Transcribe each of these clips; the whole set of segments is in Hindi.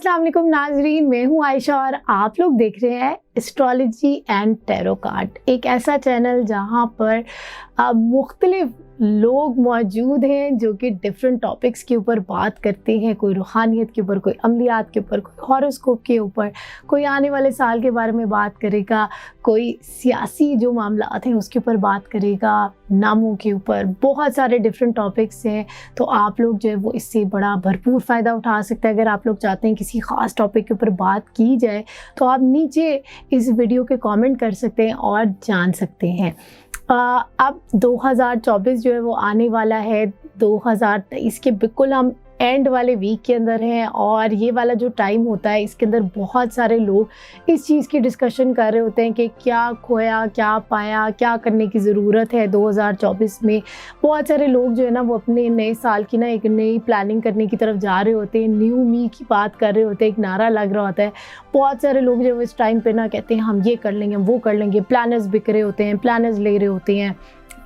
अस्सलाम वालेकुम नाजरीन, मैं हूँ आयशा और आप लोग देख रहे हैं एस्ट्रोलॉजी एंड टैरो कार्ड, एक ऐसा चैनल जहाँ पर मुख्तलिफ लोग मौजूद हैं जो कि डिफरेंट टॉपिक्स के ऊपर बात करते हैं। कोई रूहानियत के ऊपर, कोई अमलियात के ऊपर, कोई हॉरोस्कोप के ऊपर, कोई आने वाले साल के बारे में बात करेगा, कोई सियासी जो मामलात हैं उसके ऊपर बात करेगा, नामों के ऊपर, बहुत सारे डिफरेंट टॉपिक्स हैं। तो आप लोग जो है वो इससे बड़ा भरपूर फ़ायदा उठा सकते हैं। अगर आप लोग चाहते हैं किसी ख़ास टॉपिक के ऊपर बात की जाए तो आप नीचे इस वीडियो के कमेंट कर सकते हैं और जान सकते हैं। अब 2024 जो है वो आने वाला है। 2023 के बिल्कुल हम एंड वाले वीक के अंदर हैं और ये वाला जो टाइम होता है इसके अंदर बहुत सारे लोग इस चीज़ की डिस्कशन कर रहे होते हैं कि क्या खोया, क्या पाया, क्या करने की ज़रूरत है 2024 में। बहुत सारे लोग जो है ना वो अपने नए साल की ना एक नई प्लानिंग करने की तरफ जा रहे होते हैं, न्यू मी की बात कर रहे होते हैं, एक नारा लग रहा होता है। बहुत सारे लोग जो इस टाइम पे ना कहते हैं हम ये कर लेंगे, वो कर लेंगे, प्लानर्स बिक रहे होते हैं, प्लानर्स ले रहे होते हैं,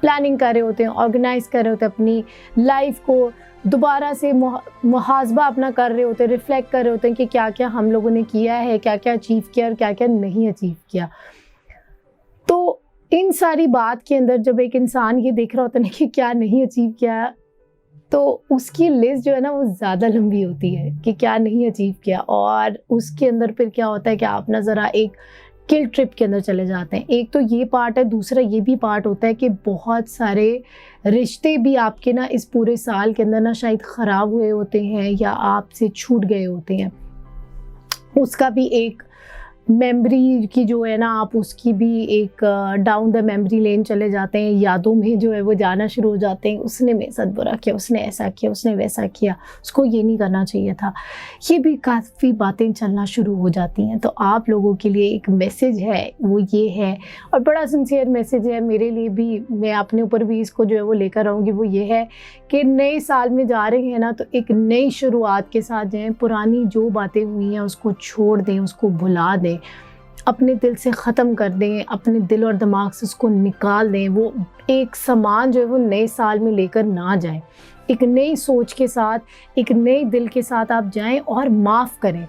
प्लानिंग कर रहे होते हैं, ऑर्गेनाइज कर रहे होते हैं, अपनी लाइफ को दोबारा से मुहासबा अपना कर रहे होते हैं, रिफ्लेक्ट कर रहे होते हैं कि क्या क्या हम लोगों ने किया है, क्या क्या अचीव किया और क्या क्या नहीं अचीव किया। तो इन सारी बात के अंदर जब एक इंसान ये देख रहा होता है ना कि क्या नहीं अचीव किया, तो उसकी लिस्ट जो है ना वो ज़्यादा लंबी होती है कि क्या नहीं अचीव किया। और उसके अंदर फिर क्या होता है कि आप ना ज़रा एक किल ट्रिप के अंदर चले जाते हैं। एक तो ये पार्ट है, दूसरा ये भी पार्ट होता है कि बहुत सारे रिश्ते भी आपके ना इस पूरे साल के अंदर ना शायद ख़राब हुए होते हैं या आपसे छूट गए होते हैं। उसका भी एक मेमोरी की जो है ना आप उसकी भी एक डाउन द मेमोरी लेन चले जाते हैं, यादों में जो है वो जाना शुरू हो जाते हैं। उसने मेरे साथ बुरा किया, उसने ऐसा किया, उसने वैसा किया, उसको ये नहीं करना चाहिए था, ये भी काफ़ी बातें चलना शुरू हो जाती हैं। तो आप लोगों के लिए एक मैसेज है वो ये है, और बड़ा सिंसियर मैसेज है मेरे लिए भी, मैं अपने ऊपर भी इसको जो है वो लेकर आऊँगी। वो ये है कि नए साल में जा रहे हैं ना तो एक नई शुरुआत के साथ जाएँ। पुरानी जो बातें हुई हैं उसको छोड़ दें, उसको भुला दें, अपने दिल से ख़त्म कर दें, अपने दिल और दिमाग से उसको निकाल दें। वो एक सामान जो है वो नए साल में लेकर ना जाएं। एक नई सोच के साथ, एक नए दिल के साथ आप जाएं और माफ़ करें।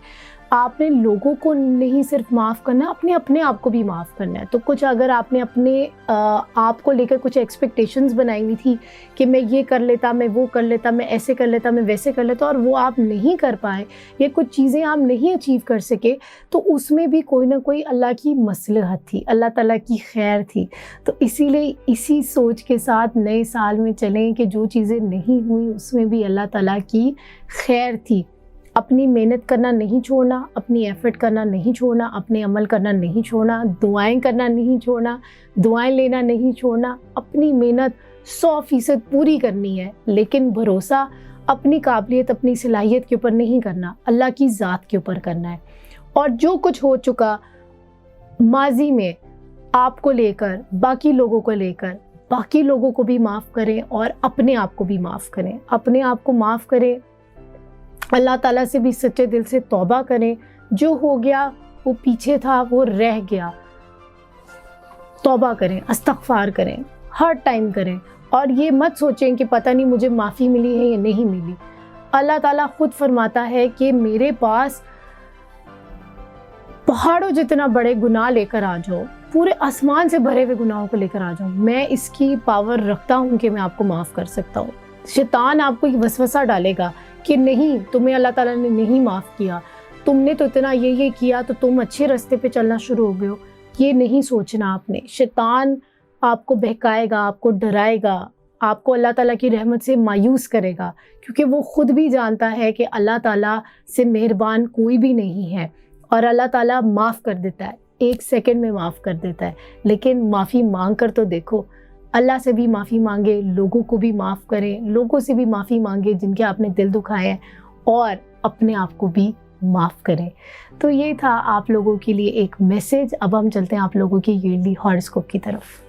आपने लोगों को नहीं सिर्फ माफ़ करना, अपने आप को भी माफ़ करना है। तो कुछ अगर आपने अपने आप को लेकर कुछ एक्सपेक्टेशंस बनाई हुई थी कि मैं ये कर लेता, मैं वो कर लेता, मैं ऐसे कर लेता, मैं वैसे कर लेता, और वो आप नहीं कर पाए या कुछ चीज़ें आप नहीं अचीव कर सके, तो उसमें भी कोई ना कोई अल्लाह की मसलहत थी, अल्लाह ताला की खैर थी। तो इसीलिए इसी सोच के साथ नए साल में चलें कि जो चीज़ें नहीं हुई उसमें भी अल्लाह ताला की खैर थी। अपनी मेहनत करना नहीं छोड़ना, अपनी एफर्ट करना नहीं छोड़ना, अपने अमल करना नहीं छोड़ना, दुआएं करना नहीं छोड़ना, दुआएं लेना नहीं छोड़ना। अपनी मेहनत 100% पूरी करनी है, लेकिन भरोसा अपनी काबिलियत, अपनी सलाहियत के ऊपर नहीं करना, अल्लाह की ज़ात के ऊपर करना है। और जो कुछ हो चुका माजी में आपको लेकर, बाकी लोगों को लेकर, बाकी लोगों को भी माफ़ करें और अपने आप को भी माफ़ करें। अपने आप को माफ़ करें, अल्लाह ताला से भी सच्चे दिल से तौबा करें। जो हो गया वो पीछे था, वो रह गया, तौबा करें, इस्तग़फ़ार करें, हर टाइम करें। और ये मत सोचें कि पता नहीं मुझे माफ़ी मिली है या नहीं मिली। अल्लाह ताला खुद फरमाता है कि मेरे पास पहाड़ों जितना बड़े गुनाह लेकर आ जाओ, पूरे आसमान से भरे हुए गुनाहों को लेकर आ जाओ, मैं इसकी पावर रखता हूँ कि मैं आपको माफ़ कर सकता हूँ। शैतान आपको एक वसवसा डालेगा कि नहीं, तुम्हें अल्लाह ताला ने नहीं माफ़ किया, तुमने तो इतना ये किया तो तुम अच्छे रास्ते पे चलना शुरू हो गए हो। ये नहीं सोचना आपने। शैतान आपको बहकाएगा, आपको डराएगा, आपको अल्लाह ताला की रहमत से मायूस करेगा, क्योंकि वो ख़ुद भी जानता है कि अल्लाह ताला से मेहरबान कोई भी नहीं है। और अल्लाह ताला माफ़ कर देता है, 1 सेकंड में माफ़ कर देता है। लेकिन माफ़ी मांग कर तो देखो, अल्लाह से भी माफ़ी मांगे, लोगों को भी माफ़ करें, लोगों से भी माफ़ी मांगे जिनके आपने दिल दुखाए हैं, और अपने आप को भी माफ़ करें। तो ये था आप लोगों के लिए एक मैसेज। अब हम चलते हैं आप लोगों की ईयरली हॉरोस्कोप की तरफ।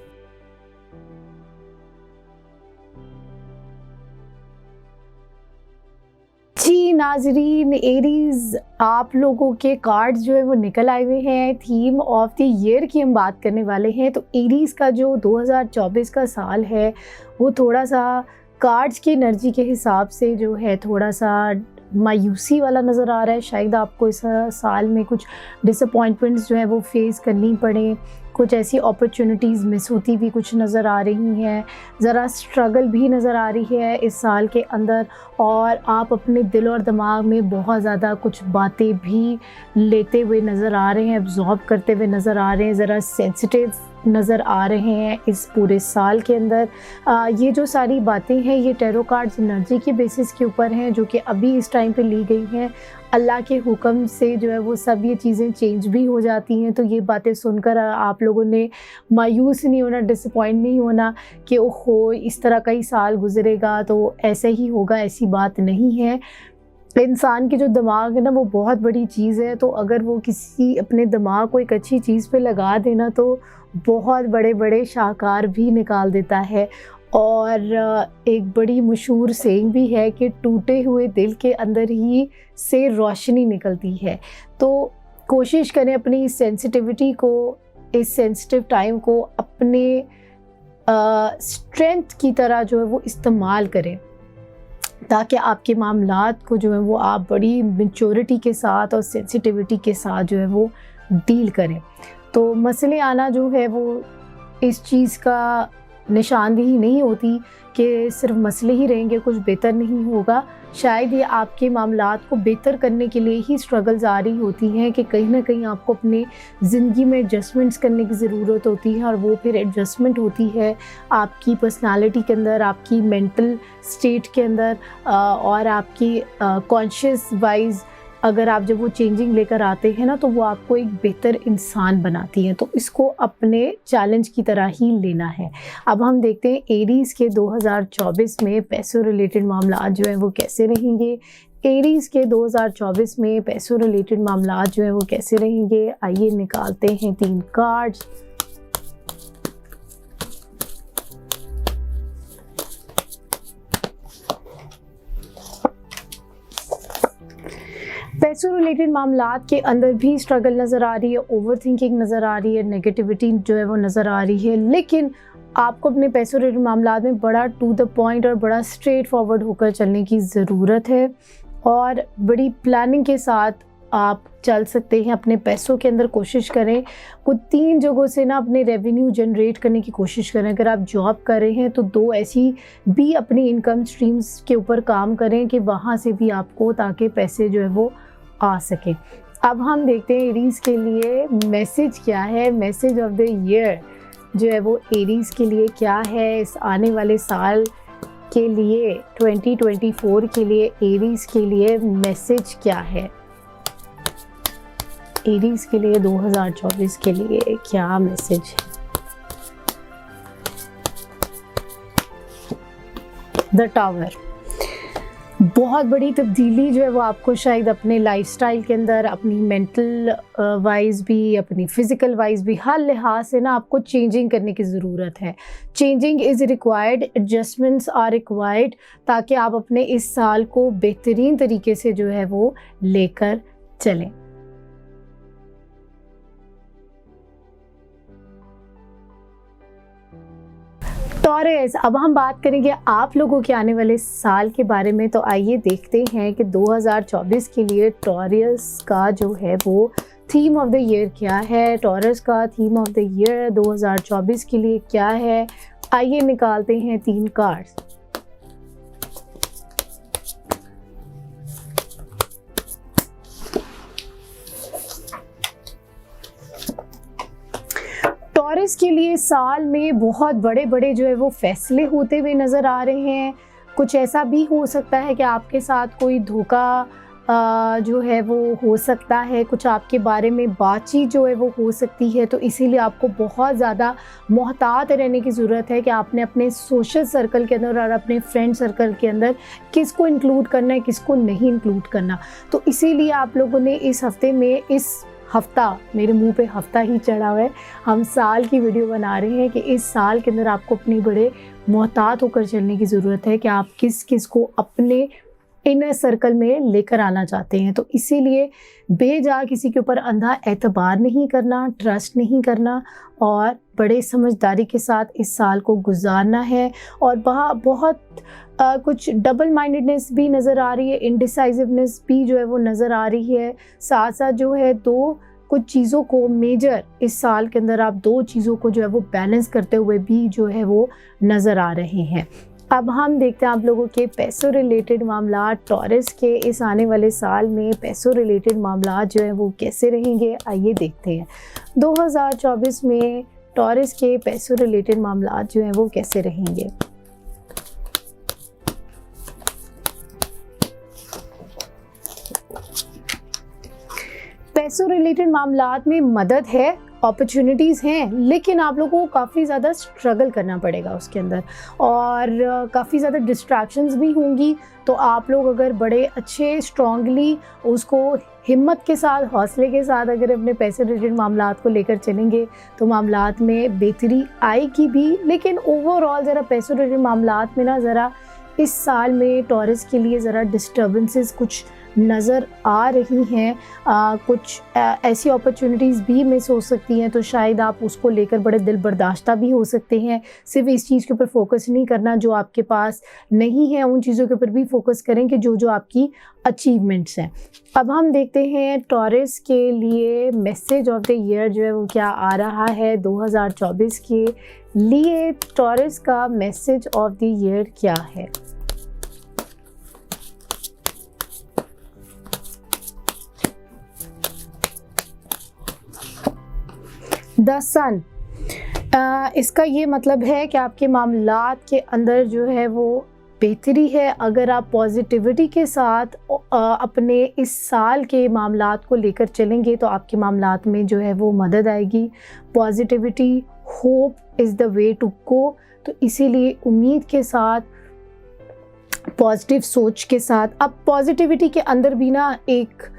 जी नाजरीन, एरीज आप लोगों के कार्ड्स जो है वो निकल आए हुए हैं। थीम ऑफ द ईयर की हम बात करने वाले हैं। तो एरीज का जो 2024 का साल है वो थोड़ा सा कार्ड्स की एनर्जी के हिसाब से जो है थोड़ा सा मायूसी वाला नज़र आ रहा है। शायद आपको इस साल में कुछ डिसअपॉइंटमेंट्स जो है वो फेस करनी पड़े, कुछ ऐसी अपॉर्चुनिटीज़ मिस होती भी कुछ नज़र आ रही हैं, ज़रा स्ट्रगल भी नज़र आ रही है इस साल के अंदर, और आप अपने दिल और दिमाग में बहुत ज़्यादा कुछ बातें भी लेते हुए नज़र आ रहे हैं, एब्जॉर्ब करते हुए नज़र आ रहे हैं, ज़रा सेंसिटिव नज़र आ रहे हैं इस पूरे साल के अंदर। ये जो सारी बातें हैं ये टैरो कार्ड्स एनर्जी के बेसिस के ऊपर हैं, जो कि अभी इस टाइम पे ली गई हैं। अल्लाह के हुक्म से जो है वो सब ये चीज़ें चेंज भी हो जाती हैं। तो ये बातें सुनकर आप लोगों ने मायूस नहीं होना, डिसअपॉइंट नहीं होना कि ओहो इस तरह का ही साल गुजरेगा तो ऐसे ही होगा, ऐसी बात नहीं है। इंसान की जो दिमाग है ना वो बहुत बड़ी चीज़ है, तो अगर वो किसी अपने दिमाग को एक अच्छी चीज़ पे लगा देना तो बहुत बड़े बड़े शाहकार भी निकाल देता है। और एक बड़ी मशहूर सेइंग भी है कि टूटे हुए दिल के अंदर ही से रोशनी निकलती है। तो कोशिश करें अपनी इस सेंसिटिविटी को, इस सेंसिटिव टाइम को अपने स्ट्रेंथ की तरह जो है वो इस्तेमाल करें, ताकि आपके मामलात को जो है वो आप बड़ी मैच्योरिटी के साथ और सेंसिटिविटी के साथ जो है वो डील करें। तो मसले आना जो है वो इस चीज़ का निशानदेही नहीं होती कि सिर्फ मसले ही रहेंगे, कुछ बेहतर नहीं होगा। शायद ये आपके मामलात को बेहतर करने के लिए ही स्ट्रगल्स आ रही होती हैं कि कहीं ना कहीं आपको अपने ज़िंदगी में एडजस्टमेंट्स करने की ज़रूरत होती है, और वो फिर एडजस्टमेंट होती है आपकी पर्सनालिटी के अंदर, आपकी मेंटल स्टेट के अंदर, और आपकी कॉन्शियस वाइज अगर आप जब वो चेंजिंग लेकर आते हैं ना तो वो आपको एक बेहतर इंसान बनाती हैं। तो इसको अपने चैलेंज की तरह ही लेना है। अब हम देखते हैं एरीज़ के 2024 में पैसों रिलेटेड मामला जो हैं वो कैसे रहेंगे। एरीज़ के 2024 में पैसों रिलेटेड मामला जो हैं वो कैसे रहेंगे। आइए निकालते हैं 3 कार्ड्स। पैसों रिलेटेड मामलात के अंदर भी स्ट्रगल नज़र आ रही है, ओवर थिंकिंग नज़र आ रही है, नेगेटिविटी जो है वो नज़र आ रही है, लेकिन आपको अपने पैसों रिलेटेड मामलात में बड़ा टू द पॉइंट और बड़ा स्ट्रेट फॉरवर्ड होकर चलने की ज़रूरत है, और बड़ी प्लानिंग के साथ आप चल सकते हैं। अपने पैसों के अंदर कोशिश करें कुछ 3 जगहों से ना अपने रेवेन्यू जनरेट करने की कोशिश करें। अगर आप जॉब कर रहे हैं तो 2 ऐसी भी अपनी इनकम स्ट्रीम्स के ऊपर काम करें कि वहाँ से भी आपको, ताकि पैसे जो है वो आ सके। अब हम देखते हैं एरीज़ के लिए मैसेज क्या है। मैसेज ऑफ द ईयर जो है वो एरीज़ के लिए क्या है इस आने वाले साल के लिए, 2024 के लिए एरीज़ के लिए मैसेज क्या है। एरीज़ के लिए 2024 के लिए क्या मैसेज है। द टावर, बहुत बड़ी तब्दीली जो है वो आपको शायद अपने लाइफस्टाइल के अंदर, अपनी मेंटल वाइज भी, अपनी फ़िज़िकल वाइज भी, हर लिहाज से ना आपको चेंजिंग करने की ज़रूरत है। Changing is required, adjustments are required, ताकि आप अपने इस साल को बेहतरीन तरीके से जो है वो लेकर चलें। टॉरस, अब हम बात करेंगे आप लोगों के आने वाले साल के बारे में। तो आइए देखते हैं कि 2024 के लिए टॉरस का जो है वो थीम ऑफ द ईयर क्या है। टॉरस का थीम ऑफ द ईयर 2024 के लिए क्या है। आइए निकालते हैं 3 कार्ड्स। टॉरस के लिए साल में बहुत बड़े बड़े जो है वो फैसले होते हुए नज़र आ रहे हैं। कुछ ऐसा भी हो सकता है कि आपके साथ कोई धोखा जो है वो हो सकता है, कुछ आपके बारे में बातचीत जो है वो हो सकती है। तो इसीलिए आपको बहुत ज़्यादा मोहतात रहने की ज़रूरत है कि आपने अपने सोशल सर्कल के अंदर और अपने फ्रेंड सर्कल के अंदर किसको इंक्लूड करना है, किसको नहीं इंक्लूड करना। तो इसीलिए आप लोगों ने इस हफ्ते में, इस हफ्ता, मेरे मुंह पे हफ्ता ही चढ़ा हुआ है, हम साल की वीडियो बना रहे हैं कि इस साल के अंदर आपको अपनी बड़े मोहतात होकर चलने की ज़रूरत है कि आप किस किस को अपने इनर सर्कल में लेकर आना चाहते हैं। तो इसीलिए बेजा किसी के ऊपर अंधा एतबार नहीं करना, ट्रस्ट नहीं करना और बड़े समझदारी के साथ इस साल को गुजारना है। और वहाँ बहुत कुछ डबल माइंडेडनेस भी नज़र आ रही है, इनडिसाइसिवनेस भी जो है वो नज़र आ रही है। साथ साथ जो है कुछ चीज़ों को मेजर इस साल के अंदर आप 2 चीज़ों को जो है वो बैलेंस करते हुए भी जो है वो नज़र आ रहे हैं। अब हम देखते हैं आप लोगों के पैसों रिलेटेड मामला। टॉरस के इस आने वाले साल में पैसों रिलेटेड मामला जो है वो कैसे रहेंगे, आइए देखते हैं 2024 में टॉरस के पैसों रिलेटेड मामला जो हैं वो कैसे रहेंगे। पैसों रिलेटेड मामलात में मदद है, अपॉर्चुनिटीज़ हैं, लेकिन आप लोगों को काफ़ी ज़्यादा स्ट्रगल करना पड़ेगा उसके अंदर और काफ़ी ज़्यादा डिस्ट्रैक्शंस भी होंगी। तो आप लोग अगर बड़े अच्छे स्ट्रॉन्गली उसको हिम्मत के साथ, हौसले के साथ अगर अपने पैसे रिलेटेड मामलात को लेकर चलेंगे तो मामलात में बेहतरी आएगी भी। लेकिन ओवरऑल ज़रा पैसों रिलेटेड मामलात में ना ज़रा इस साल में टॉरस के लिए ज़रा डिस्टर्बेंसेस कुछ नज़र आ रही हैं। कुछ ऐसी अपॉर्चुनिटीज़ भी मिस हो सकती हैं, तो शायद आप उसको लेकर बड़े दिल बर्दाश्ता भी हो सकते हैं। सिर्फ इस चीज़ के ऊपर फोकस नहीं करना जो आपके पास नहीं है, उन चीज़ों के ऊपर भी फोकस करें कि जो आपकी अचीवमेंट्स हैं। अब हम देखते हैं टॉरस के लिए मैसेज ऑफ द ईयर जो है वो क्या आ रहा है 2024 के लिए। टॉरस का मैसेज ऑफ द ईयर क्या है? द सन। इसका ये मतलब है कि आपके मामलात के अंदर जो है वो बेहतरी है। अगर आप पॉजिटिविटी के साथ अपने इस साल के मामलात को लेकर चलेंगे तो आपके मामलात में जो है वो मदद आएगी। Positivity, hope is the way to go. तो इसीलिए उम्मीद के साथ, पॉजिटिव सोच के साथ। अब पॉजिटिविटी के अंदर भी ना एक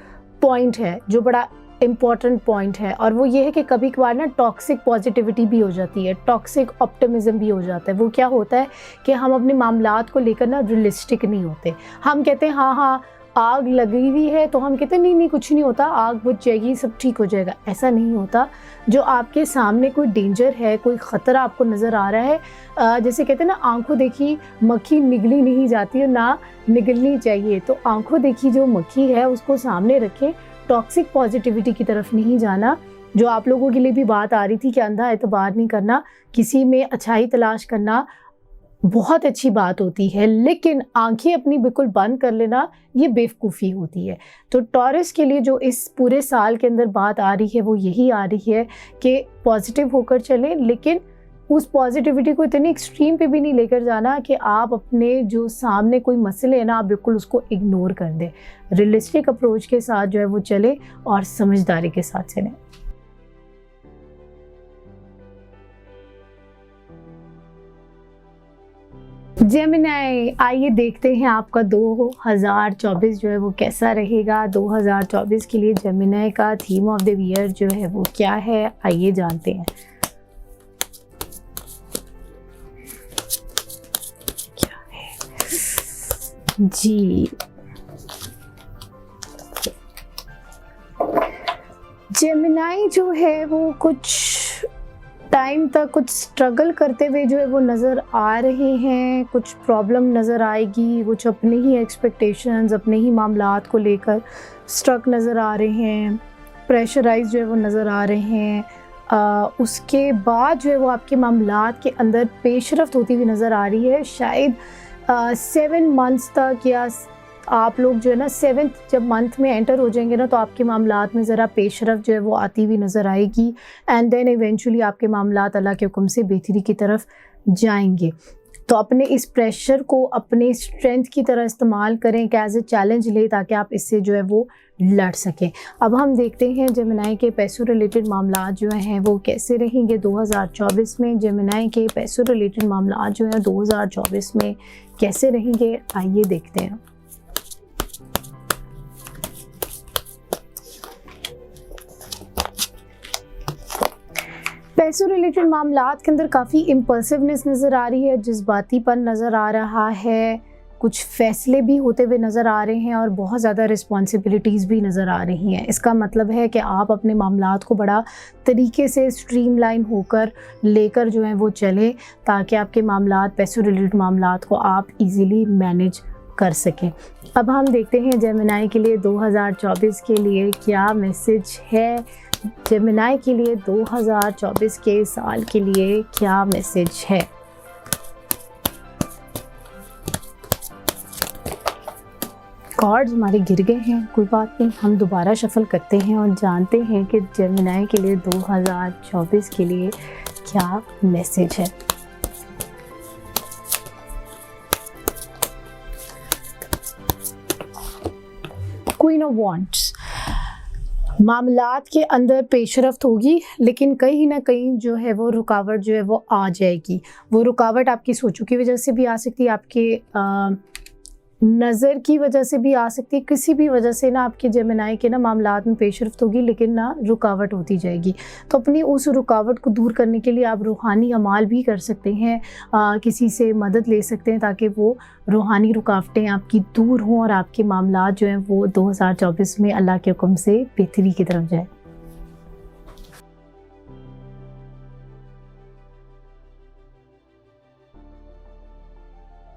पॉइंट है जो बड़ा इम्पॉर्टेंट पॉइंट है, और वो ये है कि कभी कभार ना टॉक्सिक पॉजिटिविटी भी हो जाती है, टॉक्सिक ऑप्टिमिज्म भी हो जाता है। वो क्या होता है कि हम अपने मामलात को लेकर ना रियलिस्टिक नहीं होते। हम कहते हैं हाँ आग लगी हुई है, तो हम कहते हैं नहीं कुछ नहीं होता, आग बुझ जाएगी, सब ठीक हो जाएगा। ऐसा नहीं होता। जो आपके सामने कोई डेंजर है, कोई ख़तरा आपको नज़र आ रहा है, जैसे कहते हैं ना आंखों देखी मक्खी निगली नहीं जाती है, ना निगलनी चाहिए। तो आंखों देखी जो मक्खी है उसको सामने रखें, टॉक्सिक पॉजिटिविटी की तरफ नहीं जाना। जो आप लोगों के लिए भी बात आ रही थी कि अंधा एतबार नहीं करना, किसी में अच्छाई तलाश करना बहुत अच्छी बात होती है, लेकिन आंखें अपनी बिल्कुल बंद कर लेना ये बेवकूफ़ी होती है। तो टॉरस के लिए जो इस पूरे साल के अंदर बात आ रही है वो यही आ रही है कि पॉजिटिव होकर चलें, लेकिन उस पॉजिटिविटी को इतनी एक्सट्रीम पे भी नहीं लेकर जाना कि आप अपने जो सामने कोई मसले है ना आप बिल्कुल उसको इग्नोर कर दें। रियलिस्टिक अप्रोच के साथ जो है वो चले और समझदारी के साथ चलें। जेमिनी, आइए देखते हैं आपका 2024 जो है वो कैसा रहेगा। 2024 के लिए जेमिनी का थीम ऑफ द ईयर जो है वो क्या है, आइए जानते हैं। जी, जेमिनी जो है वो कुछ टाइम तक कुछ स्ट्रगल करते हुए जो है वो नज़र आ रहे हैं। कुछ प्रॉब्लम नज़र आएगी, कुछ अपने ही एक्सपेक्टेशंस, अपने ही मामलात को लेकर स्ट्रक नज़र आ रहे हैं, प्रेशराइज जो है वो नज़र आ रहे हैं। उसके बाद जो है वो आपके मामलात के अंदर पेशरफ्त होती हुई नज़र आ रही है। शायद 7 मंथ्स तक, या आप लोग जो है ना 7th जब मंथ में एंटर हो जाएंगे ना तो आपके मामलात में ज़रा पेशरफ जो है वो आती हुई नज़र आएगी। एंड देन इवेंचुअली आपके मामलात अल्लाह के हुक्म से बेहतरी की तरफ जाएंगे। तो अपने इस प्रेशर को अपने स्ट्रेंथ की तरह इस्तेमाल करें, कि एज ए चैलेंज ले, ताकि आप इससे जो है वो लड़ सकें। अब हम देखते हैं जेमिनी के पैसों रिलेटेड मामला जो हैं वो कैसे रहेंगे 2024 में। जेमिनी के पैसों रिलेटेड मामला जो हैं 2024 में कैसे रहेंगे, आइए देखते हैं। पैसों रिलेटेड मामलात के अंदर काफ़ी इम्पल्सिवनेस नज़र आ रही है, जज्बातीपन नज़र आ रहा है, कुछ फ़ैसले भी होते हुए नज़र आ रहे हैं और बहुत ज़्यादा रिस्पॉन्सिबिलिटीज़ भी नज़र आ रही हैं। इसका मतलब है कि आप अपने मामलात को बड़ा तरीके से स्ट्रीमलाइन होकर लेकर जो है वो चलें, ताकि आपके मामलात, पैसों रिलेटेड मामलात को आप ईज़िली मैनेज कर सकें। अब हम देखते हैं जेमिनी के लिए 2024 के लिए क्या मैसेज है। जेमिनी के लिए 2024 के साल के लिए क्या मैसेज है। कार्ड्स हमारे गिर गए हैं, कोई बात नहीं, हम दोबारा शफल करते हैं और जानते हैं कि जेमिनी के लिए 2024 के लिए क्या मैसेज है। क्वीन ऑफ वॉन्ड्स, मामलात के अंदर पेशरफ्त होगी, लेकिन कहीं ना कहीं जो है वो रुकावट जो है वो आ जाएगी। वो रुकावट आपकी सोचों की वजह से भी आ सकती है, आपके नज़र की वजह से भी आ सकती है, किसी भी वजह से ना आपके जेमिनी के ना मामलात में पेशरफ्त होगी, लेकिन ना रुकावट होती जाएगी। तो अपनी उस रुकावट को दूर करने के लिए आप रूहानी अमाल भी कर सकते हैं, किसी से मदद ले सकते हैं, ताकि वो रूहानी रुकावटें आपकी दूर हों और आपके मामलात जो हैं वो 2024 में अल्लाह के हुक्म से बेहतरी की तरफ जाए।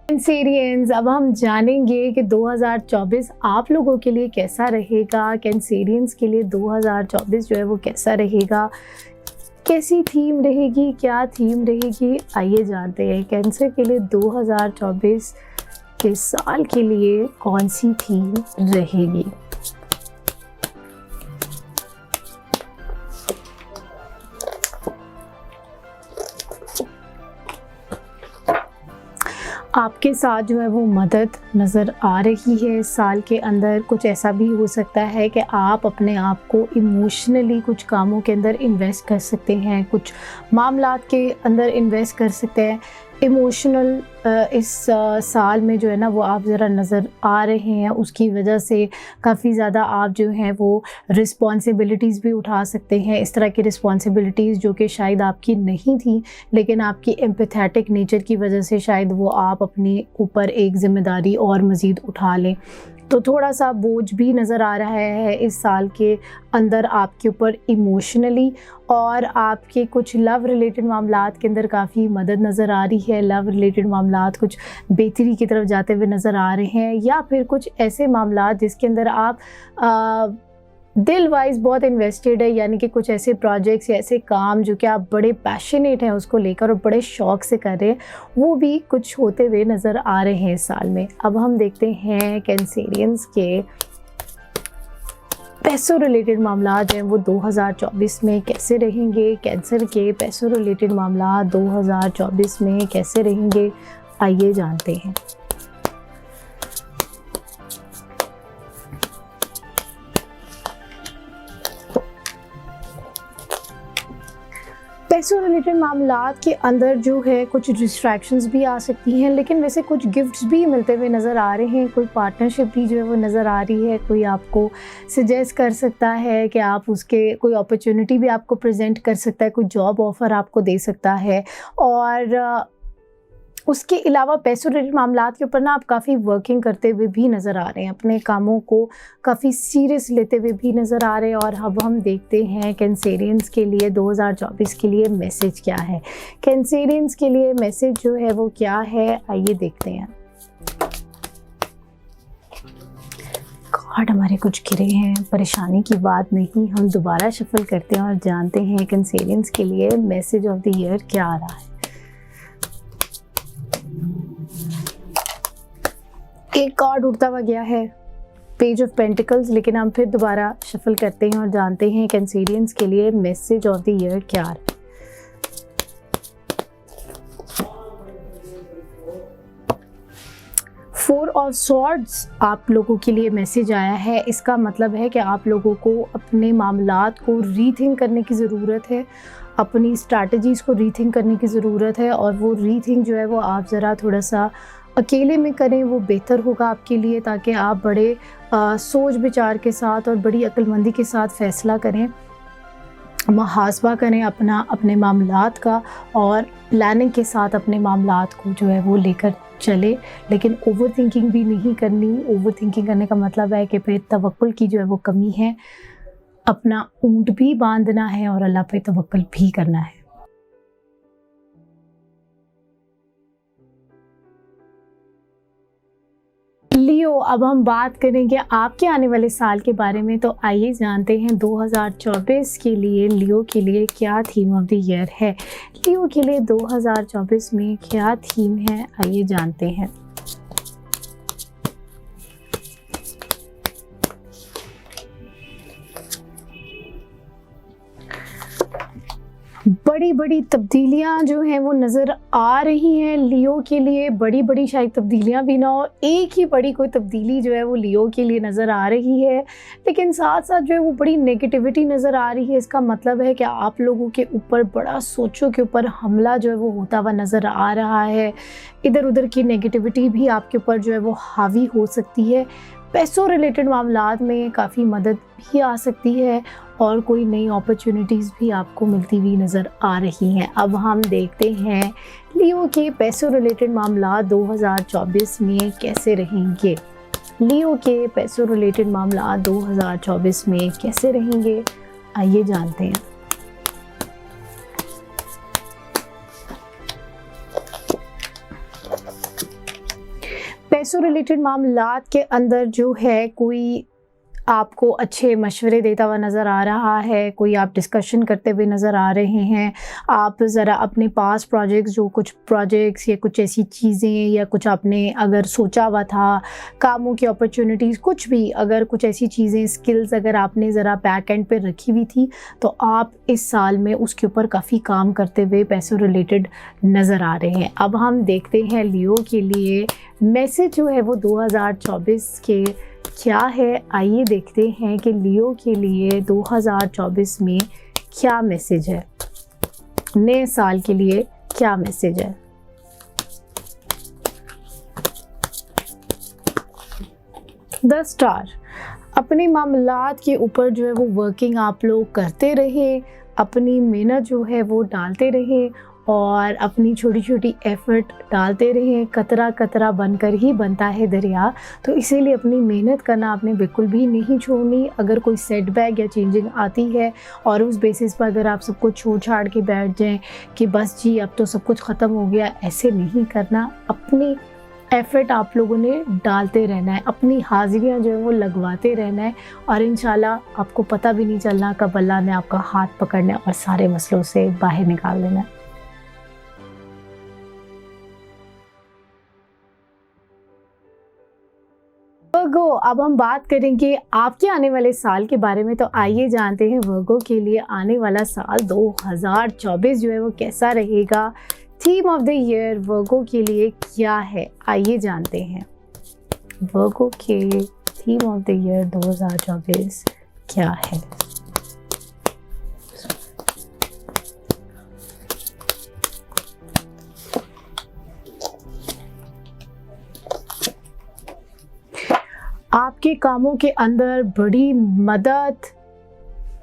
कैंसेरियंस, अब हम जानेंगे कि 2024 आप लोगों के लिए कैसा रहेगा। कैंसेरियंस के लिए 2024 जो है वो कैसा रहेगा, कैसी थीम रहेगी, क्या थीम रहेगी, आइए जानते हैं। कैंसर के लिए 2024 के साल के लिए कौन सी थीम रहेगी। आपके साथ जो है वो मदद नज़र आ रही है इस साल के अंदर। कुछ ऐसा भी हो सकता है कि आप अपने आप को इमोशनली कुछ कामों के अंदर इन्वेस्ट कर सकते हैं, कुछ मामलात के अंदर इन्वेस्ट कर सकते हैं। इमोशनल इस साल में जो है ना वो आप ज़रा नज़र आ रहे हैं, उसकी वजह से काफ़ी ज़्यादा आप जो हैं वो रिस्पॉन्सिबिलिटीज़ भी उठा सकते हैं। इस तरह की रिस्पॉन्सिबिलिटीज़ जो कि शायद आपकी नहीं थी, लेकिन आपकी एम्पैथेटिक नेचर की वजह से शायद वो आप अपने ऊपर एक ज़िम्मेदारी और मज़ीद उठा लें। तो थोड़ा सा बोझ भी नज़र आ रहा है इस साल के अंदर आपके ऊपर इमोशनली, और आपके कुछ लव रिलेटेड मामलात के अंदर काफ़ी मदद नज़र आ रही है। लव रिलेटेड मामलात कुछ बेहतरी की तरफ जाते हुए नज़र आ रहे हैं, या फिर कुछ ऐसे मामलात जिसके अंदर आप दिल वाइज बहुत इन्वेस्टेड है, यानी कि कुछ ऐसे प्रोजेक्ट्स या ऐसे काम जो कि आप बड़े पैशनेट हैं उसको लेकर और बड़े शौक़ से कर रहे हैं, वो भी कुछ होते हुए नज़र आ रहे हैं इस साल में। अब हम देखते हैं कैंसेरियंस के पैसों रिलेटेड मामला जो हैं वो 2024 में कैसे रहेंगे। कैंसर के पैसों रिलेटेड मामला 2024 में कैसे रहेंगे, आइए जानते हैं। पैसों रिलेटेड मामलात के अंदर जो है कुछ डिस्ट्रैक्शंस भी आ सकती हैं, लेकिन वैसे कुछ गिफ्ट्स भी मिलते हुए नज़र आ रहे हैं। कोई पार्टनरशिप भी जो है वो नज़र आ रही है। कोई आपको सजेस्ट कर सकता है कि आप उसके कोई अपॉर्चुनिटी भी आपको प्रेजेंट कर सकता है, कोई जॉब ऑफ़र आपको दे सकता है। और उसके अलावा पैसों रिलेटेड मामलात के ऊपर ना आप काफ़ी वर्किंग करते हुए भी नज़र आ रहे हैं, अपने कामों को काफ़ी सीरियस लेते हुए भी नज़र आ रहे हैं। और अब हम देखते हैं कैंसेरियंस के लिए 2024 के लिए मैसेज क्या है। कैंसेरियंस के लिए मैसेज जो है वो क्या है, आइए देखते हैं। कार्ड हमारे कुछ गिरे हैं, परेशानी की बात नहीं, हम दोबारा शफल करते हैं और जानते हैं कैंसेरियंस के लिए मैसेज ऑफ द ईयर क्या आ रहा है। एक कार्ड उड़ता हुआ गया है, पेज ऑफ पेंटिकल्स, लेकिन हम फिर दोबारा शफल करते हैं और जानते हैं कैंसेरियंस के लिए मैसेज ऑफ द ईयर क्या है। फोर ऑफ स्वॉर्ड्स आप लोगों के लिए मैसेज आया है। इसका मतलब है कि आप लोगों को अपने मामलात को रीथिंक करने की ज़रूरत है, अपनी स्ट्रैटेजीज़ को रीथिंक करने की ज़रूरत है। और वो रीथिंक जो है वो आप ज़रा थोड़ा सा अकेले में करें, वो बेहतर होगा आपके लिए, ताकि आप बड़े सोच विचार के साथ और बड़ी अक्लमंदी के साथ फ़ैसला करें, मुहासबा करें अपने मामलात का, और प्लानिंग के साथ अपने मामलात को जो है वो लेकर चले, लेकिन ओवर थिंकिंग भी नहीं करनी। ओवर थिंकिंग करने का मतलब है कि फिर तवक्कुल की जो है वो कमी है, अपना ऊँट भी बांधना है और अल्लाह पे तवक्कुल भी करना है। लियो, अब हम बात करेंगे आपके आने वाले साल के बारे में। तो आइए जानते हैं 2024 के लिए लियो के लिए क्या थीम ऑफ द ईयर है। लियो के लिए 2024 में क्या थीम है, आइए जानते हैं। बड़ी बड़ी तब्दीलियां जो हैं वो नज़र आ रही हैं लियो के लिए। बड़ी बड़ी शायद तब्दीलियां भी ना हो, एक ही बड़ी कोई तब्दीली जो है वो लियो के लिए नज़र आ रही है, लेकिन साथ साथ जो है वो बड़ी नेगेटिविटी नज़र आ रही है। इसका मतलब है कि आप लोगों के ऊपर बड़ा सोचों के ऊपर हमला जो है वो होता हुआ नज़र आ रहा है। इधर उधर की नेगेटिविटी भी आपके ऊपर जो है वो हावी हो सकती है। पैसों रिलेटेड मामलात में काफ़ी मदद भी आ सकती है और कोई नई अपॉर्चुनिटीज़ भी आपको मिलती हुई नज़र आ रही हैं। अब हम देखते हैं लियो के पैसों रिलेटेड मामलात 2024 में कैसे रहेंगे। लियो के पैसों रिलेटेड मामलात 2024 में कैसे रहेंगे, आइए जानते हैं। पैसों रिलेटेड मामलात के अंदर जो है कोई आपको अच्छे मशवरे देता हुआ नज़र आ रहा है, कोई आप डिस्कशन करते हुए नज़र आ रहे हैं। आप ज़रा अपने पास प्रोजेक्ट्स, जो कुछ प्रोजेक्ट्स या कुछ ऐसी चीज़ें या कुछ आपने अगर सोचा हुआ था, कामों की अपॉर्चुनिटीज़, कुछ भी अगर कुछ ऐसी चीज़ें, स्किल्स अगर आपने ज़रा बैक एंड पे रखी हुई थी, तो आप इस साल में उसके ऊपर काफ़ी काम करते हुए पैसों रिलेटेड नज़र आ रहे हैं। अब हम देखते हैं लियो के लिए मैसेज जो है वो 2024 के क्या है, आइए देखते हैं कि लियो के लिए 2024 में क्या मैसेज है, नए साल के लिए क्या मैसेज है। द स्टार, अपने मामलात के ऊपर जो है वो वर्किंग आप लोग करते रहे, अपनी मेहनत जो है वो डालते रहे और अपनी छोटी छोटी एफ़र्ट डालते रहें। कतरा कतरा बनकर ही बनता है दरिया, तो इसीलिए अपनी मेहनत करना आपने बिल्कुल भी नहीं छोड़नी। अगर कोई सेटबैक या चेंजिंग आती है और उस बेसिस पर अगर आप सब कुछ छोड़ छाड़ के बैठ जाएं कि बस जी अब तो सब कुछ ख़त्म हो गया, ऐसे नहीं करना। अपनी एफ़र्ट आप लोगों ने डालते रहना है, अपनी हाज़िरियाँ जो है वो लगवाते रहना है और इंशाल्लाह आपको पता भी नहीं चलना कब अल्लाह ने आपका हाथ पकड़ना है और सारे मसलों से बाहर निकाल देना है। वर्गो, अब हम बात करेंगे आपके आने वाले साल के बारे में। तो आइए जानते हैं वर्गो के लिए आने वाला साल 2024 जो है वो कैसा रहेगा। थीम ऑफ द ईयर वर्गो के लिए क्या है, आइए जानते हैं। वर्गो के थीम ऑफ द ईयर 2024 क्या है। आपके कामों के अंदर बड़ी मदद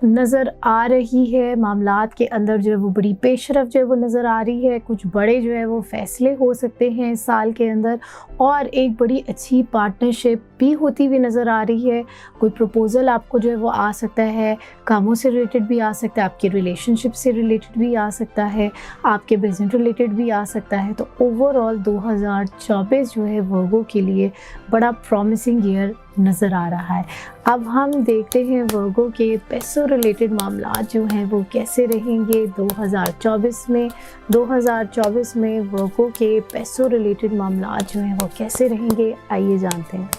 नज़र आ रही है, मामलात के अंदर जो है वो बड़ी पेशरफ जो है वो नज़र आ रही है। कुछ बड़े जो है वो फ़ैसले हो सकते हैं इस साल के अंदर और एक बड़ी अच्छी पार्टनरशिप भी होती हुई नज़र आ रही है। कोई प्रपोज़ल आपको जो है वो आ सकता है, कामों से रिलेटेड भी आ सकता है, आपके रिलेशनशिप से रिलेटेड भी आ सकता है, आपके बिजनेस रिलेटेड भी आ सकता है। तो ओवरऑल 2024 जो है वर्गो के लिए बड़ा प्रॉमिसिंग ईयर नज़र आ रहा है। अब हम देखते हैं वर्गो के पैसों रिलेटेड मामलात जो हैं वो कैसे रहेंगे 2024 में। 2024 में वर्गो के पैसों रिलेटेड मामलात जो हैं वो कैसे रहेंगे, आइए जानते हैं।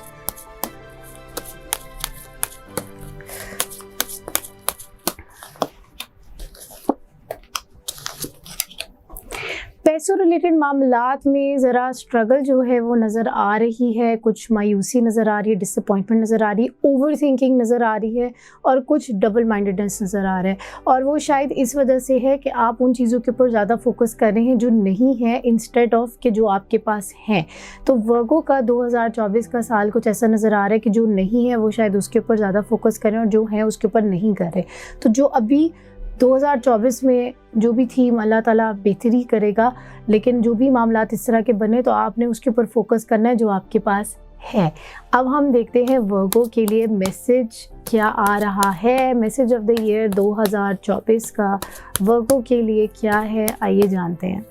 पैसों रिलेटेड मामलात में ज़रा स्ट्रगल जो है वो नज़र आ रही है, कुछ मायूसी नज़र आ रही है, डिसअपॉइंटमेंट नज़र आ रही है, ओवर थिंकिंग नज़र आ रही है और कुछ डबल माइंडेडनेस नज़र आ रहा है। और वो शायद इस वजह से है कि आप उन चीज़ों के ऊपर ज़्यादा फोकस कर रहे हैं जो नहीं है इंस्टेड ऑफ कि जो आपके पास हैं। तो वर्गो का 2024 का साल कुछ ऐसा नज़र आ रहा है कि जो नहीं है वो शायद उसके ऊपर ज़्यादा फोकस करें और जो है उसके ऊपर नहीं कर रहे। तो जो अभी 2024 में जो भी थीम अल्लाह ताला बेहतरी करेगा, लेकिन जो भी मामलात इस तरह के बने तो आपने उसके ऊपर फोकस करना है जो आपके पास है। अब हम देखते हैं वर्गो के लिए मैसेज क्या आ रहा है। मैसेज ऑफ द ईयर 2024 का वर्गो के लिए क्या है, आइए जानते हैं।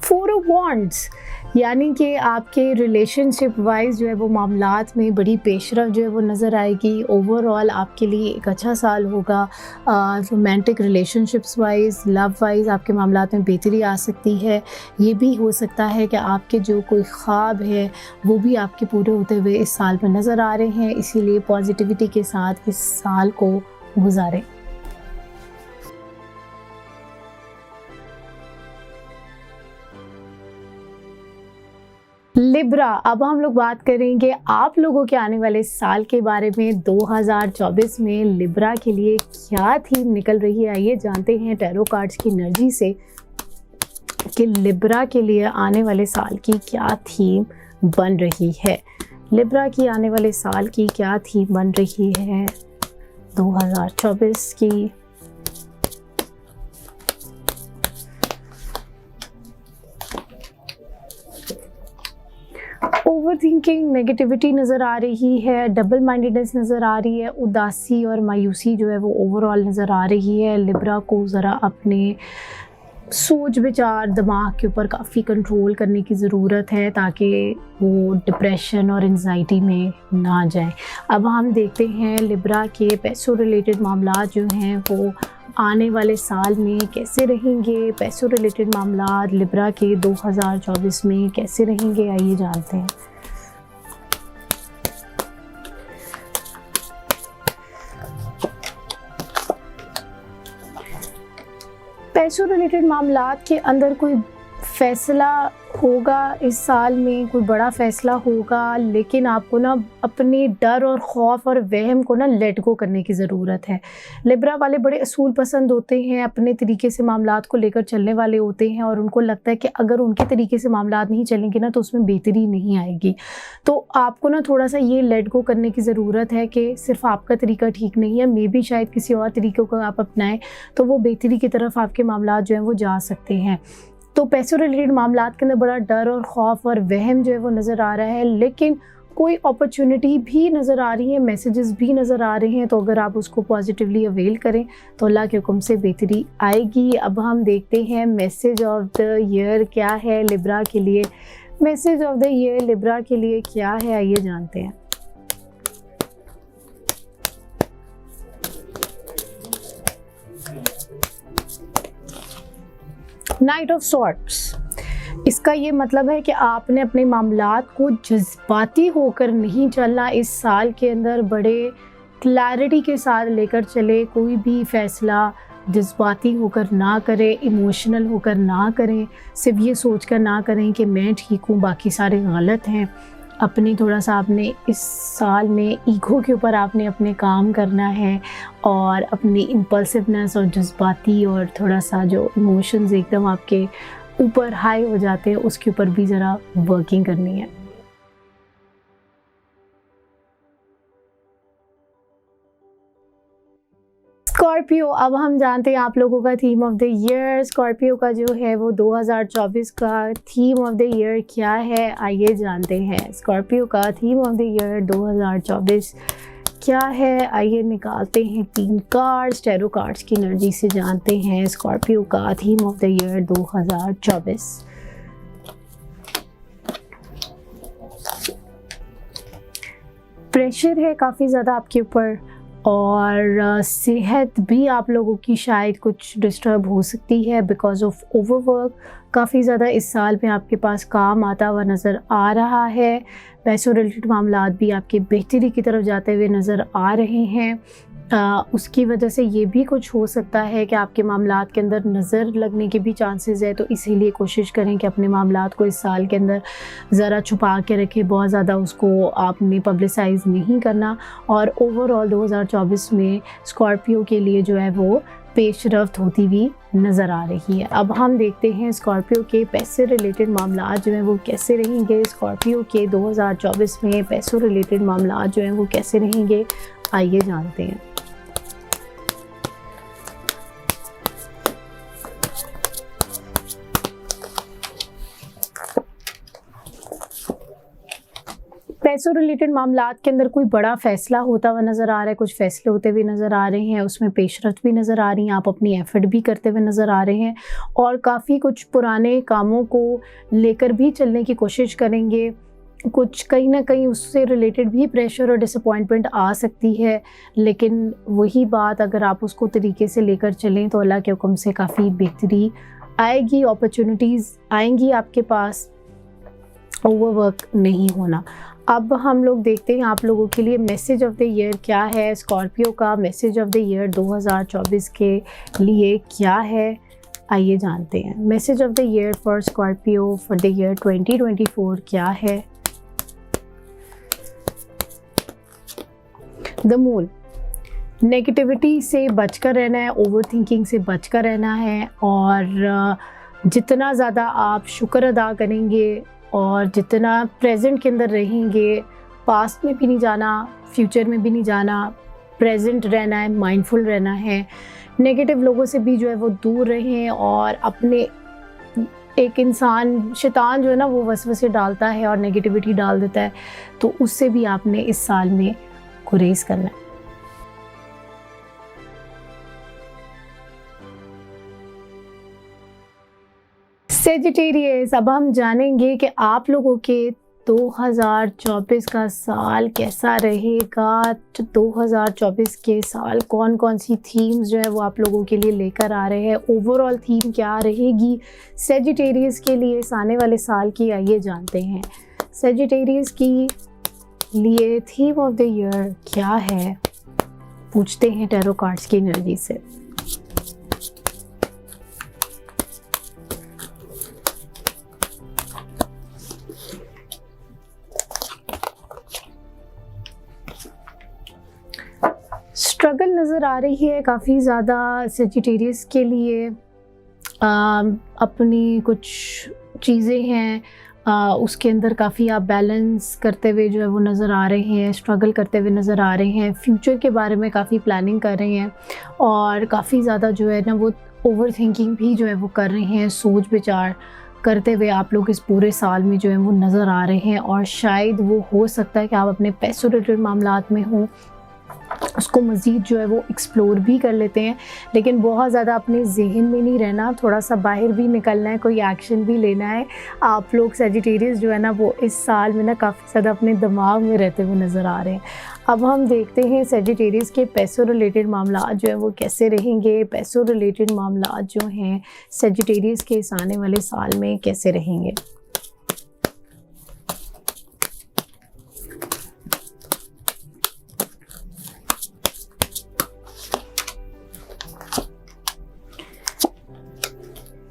फोर ऑफ वॉन्ड्स, यानी कि आपके रिलेशनशिप वाइज जो है वो मामलात में बड़ी पेशरफ जो है वो नज़र आएगी। ओवरऑल आपके लिए एक अच्छा साल होगा। Romantic relationships wise, love wise आपके मामलात में बेहतरी आ सकती है। ये भी हो सकता है कि आपके जो कोई ख्वाब है वो भी आपके पूरे होते हुए इस साल में नज़र आ रहे हैं, इसीलिए पॉजिटिविटी के साथ इस साल को गुजारें। लिब्रा, अब हम लोग बात करेंगे आप लोगों के आने वाले साल के बारे में। 2024 में लिब्रा के लिए क्या थीम निकल रही है, आइए जानते हैं टैरो कार्ड्स की एनर्जी से कि लिब्रा के लिए आने वाले साल की क्या थीम बन रही है। लिब्रा की आने वाले साल की क्या थीम बन रही है 2024 की। ओवर थिंकिंग, नेगेटिविटी नज़र आ रही है, डबल माइंडेडनेस नज़र आ रही है, उदासी और मायूसी जो है वो ओवरऑल नज़र आ रही है। लिब्रा को ज़रा अपने सोच विचार दिमाग के ऊपर काफ़ी कंट्रोल करने की ज़रूरत है ताकि वो डिप्रेशन और एंजाइटी में ना जाए। अब हम देखते हैं लिब्रा के पैसों रिलेटेड मामलात जो हैं वो आने वाले साल में कैसे रहेंगे। पैसों रिलेटेड मामलात लिब्रा के 2024 में कैसे रहेंगे, आइए जानते हैं। पैसों रिलेटेड मामलात के अंदर कोई फ़ैसला होगा इस साल में, कोई बड़ा फ़ैसला होगा, लेकिन आपको ना अपने डर और ख़ौफ और वहम को ना लेट गो करने की ज़रूरत है। लिब्रा वाले बड़े असूल पसंद होते हैं, अपने तरीके से मामलात को लेकर चलने वाले होते हैं और उनको लगता है कि अगर उनके तरीके से मामलात नहीं चलेंगे ना तो उसमें बेहतरी नहीं आएगी। तो आपको ना थोड़ा सा ये लेट गो करने की ज़रूरत है कि सिर्फ आपका तरीका ठीक नहीं है, मे बी शायद किसी और तरीक़ों को आप अपनाएं तो वो बेहतरी की तरफ आपके मामलात जो हैं वो जा सकते हैं। तो पैसों रिलेटेड मामलात के अंदर बड़ा डर और ख़ौफ और वहम जो है वो नज़र आ रहा है, लेकिन कोई अपॉर्चुनिटी भी नज़र आ रही है, मैसेजेस भी नज़र आ रहे हैं। तो अगर आप उसको पॉजिटिवली अवेल करें तो अल्लाह के हुक्म से बेहतरी आएगी। अब हम देखते हैं मैसेज ऑफ द ईयर क्या है लिब्रा के लिए। Message of the year Libra के लिए क्या है, आइए जानते हैं। नाइट ऑफ सॉर्ट्स, इसका ये मतलब है कि आपने अपने मामलात को जज्बाती होकर नहीं चलना। इस साल के अंदर बड़े क्लैरिटी के साथ लेकर चले, कोई भी फ़ैसला जज्बाती होकर ना करें, इमोशनल होकर ना करें, सिर्फ ये सोचकर ना करें कि मैं ठीक हूँ बाकी सारे गलत हैं। अपनी थोड़ा सा आपने इस साल में ईगो के ऊपर आपने अपने काम करना है और अपनी इम्पल्सिवनेस और जज्बाती और थोड़ा सा जो इमोशंस एकदम आपके ऊपर हाई हो जाते हैं उसके ऊपर भी ज़रा वर्किंग करनी है। स्कॉर्पियो, अब हम जानते हैं आप लोगों का theme of the year. Scorpio का जो है वो 2024 का थीम ऑफ द ईयर क्या है, आइए जानते हैं। स्कॉर्पियो का थीम ऑफ द ईयर 2024 क्या है, आइए निकालते हैं 3 कार्ड्स, टैरो कार्ड्स की एनर्जी से जानते हैं स्कॉर्पियो का theme of the year 2024। Pressure है काफ़ी ज़्यादा आपके ऊपर और सेहत भी आप लोगों की शायद कुछ डिस्टर्ब हो सकती है बिकॉज ऑफ ओवरवर्क। काफ़ी ज़्यादा इस साल में आपके पास काम आता हुआ नज़र आ रहा है। पैसों रिलेटेड मामलात भी आपके बेहतरी की तरफ जाते हुए नज़र आ रहे हैं। उसकी वजह से ये भी कुछ हो सकता है कि आपके मामलात के अंदर नज़र लगने के भी चांसेस है, तो इसीलिए कोशिश करें कि अपने मामलात को इस साल के अंदर ज़रा छुपा के रखें, बहुत ज़्यादा उसको आपने पब्लिसाइज़ नहीं करना। और ओवरऑल 2024 में स्कॉर्पियो के लिए जो है वो पेशरफ्त होती हुई नज़र आ रही है। अब हम देखते हैं स्कॉर्पियो के पैसे रिलेटेड मामला जो हैं वो कैसे रहेंगे। स्कॉर्पियो के 2024 में पैसों रिलेटेड मामला जो हैं वो कैसे रहेंगे, आइए जानते हैं। पैसों रिलेटेड मामलात के अंदर कोई बड़ा फैसला होता हुआ नज़र आ रहा है, कुछ फैसले होते हुए नज़र आ रहे हैं, उसमें पेशरफ्त भी नज़र आ रही है, आप अपनी एफर्ट भी करते हुए नज़र आ रहे हैं और काफ़ी कुछ पुराने कामों को लेकर भी चलने की कोशिश करेंगे। कुछ कहीं ना कहीं उससे रिलेटेड भी प्रेशर और डिसअपॉइंटमेंट आ सकती है, लेकिन वही बात अगर आप उसको तरीके से लेकर चलें तो अल्लाह के हुक्म से काफ़ी बेहतरी आएगी, अपॉर्चुनिटीज़ आएंगी आपके पास, ओवरवर्क नहीं होना। अब हम लोग देखते हैं आप लोगों के लिए मैसेज ऑफ द ईयर क्या है। स्कॉर्पियो का मैसेज ऑफ द ईयर 2024 के लिए क्या है, आइए जानते हैं। Message of the year for Scorpio for the year 2024 क्या है। द मून, नेगेटिविटी से बचकर रहना है, ओवर थिंकिंग से बचकर रहना है और जितना ज़्यादा आप शुक्र अदा करेंगे और जितना प्रेजेंट के अंदर रहेंगे, पास्ट में भी नहीं जाना, फ्यूचर में भी नहीं जाना, प्रेजेंट रहना है, माइंडफुल रहना है। नेगेटिव लोगों से भी जो है वो दूर रहें और अपने एक इंसान शैतान जो है ना वो वसवसे डालता है और नेगेटिविटी डाल देता है, तो उससे भी आपने इस साल में गुरेज करना है। सेजिटेरियस, अब हम जानेंगे कि आप लोगों के 2024 का साल कैसा रहेगा। 2024 के साल कौन कौन सी थीम्स जो है वो आप लोगों के लिए लेकर आ रहे हैं, ओवरऑल थीम क्या रहेगी सेजिटेरियस के लिए इस आने वाले साल की, आइए जानते हैं। सेजिटेरियस की लिए थीम ऑफ द ईयर क्या है, पूछते हैं टैरो कार्ड्स की एनर्जी से। स्ट्रगल नज़र आ रही है काफ़ी ज़्यादा सेजिटेरियस के लिए। अपनी कुछ चीज़ें हैं उसके अंदर काफ़ी आप बैलेंस करते हुए जो है वो नज़र आ रहे हैं, स्ट्रगल करते हुए नज़र आ रहे हैं, फ्यूचर के बारे में काफ़ी प्लानिंग कर रहे हैं और काफ़ी ज़्यादा जो है ना वो ओवर थिंकिंग भी जो है वो कर रहे हैं, सोच विचार करते हुए आप लोग इस पूरे साल में जो है वो नज़र आ रहे हैं। और शायद वो हो सकता है कि आप अपने पैसों रिलेटेड मामलात में हों, उसको मज़ीद जो है वो एक्सप्लोर भी कर लेते हैं, लेकिन बहुत ज़्यादा अपने जहन में नहीं रहना, थोड़ा सा बाहर भी निकलना है, कोई एक्शन भी लेना है। आप लोग सेजिटेरियस जो है ना वो इस साल में ना काफ़ी ज़्यादा अपने दिमाग में रहते हुए नज़र आ रहे हैं। अब हम देखते हैं सेजिटेरियस के पैसों रिलेटेड मामला जो है वो कैसे रहेंगे। पैसों रिलेटेड मामला जो हैं सेजिटेरियस के इस आने वाले साल में कैसे रहेंगे।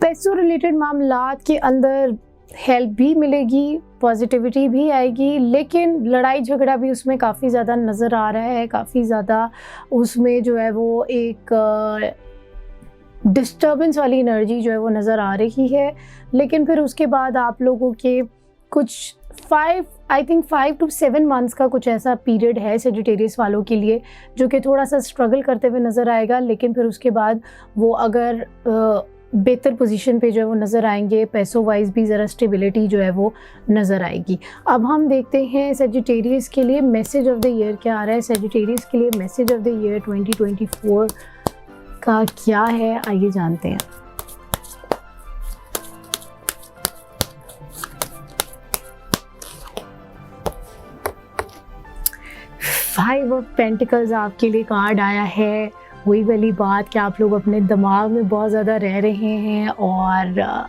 पैसों रिलेटेड मामलात के अंदर हेल्प भी मिलेगी, पॉजिटिविटी भी आएगी, लेकिन लड़ाई झगड़ा भी उसमें काफ़ी ज़्यादा नज़र आ रहा है। काफ़ी ज़्यादा उसमें जो है वो एक डिस्टर्बेंस वाली एनर्जी जो है वो नज़र आ रही है। लेकिन फिर उसके बाद आप लोगों के कुछ 5 to 7 मंथ्स का कुछ ऐसा पीरियड है सेजिटेरियस वालों के लिए जो कि थोड़ा सा स्ट्रगल करते हुए नज़र आएगा, लेकिन फिर उसके बाद वो अगर बेहतर पोजीशन पे जो है वो नज़र आएंगे, पैसों वाइज भी ज़रा स्टेबिलिटी जो है वो नज़र आएगी। अब हम देखते हैं सेजिटेरियस के लिए मैसेज ऑफ द ईयर क्या आ रहा है। सेजिटेरियस के लिए मैसेज ऑफ द ईयर 2024 का क्या है, आइए जानते हैं। फाइव ऑफ पेंटिकल्स आपके लिए कार्ड आया है। वही वाली बात कि आप लोग अपने दिमाग में बहुत ज़्यादा रह रहे हैं और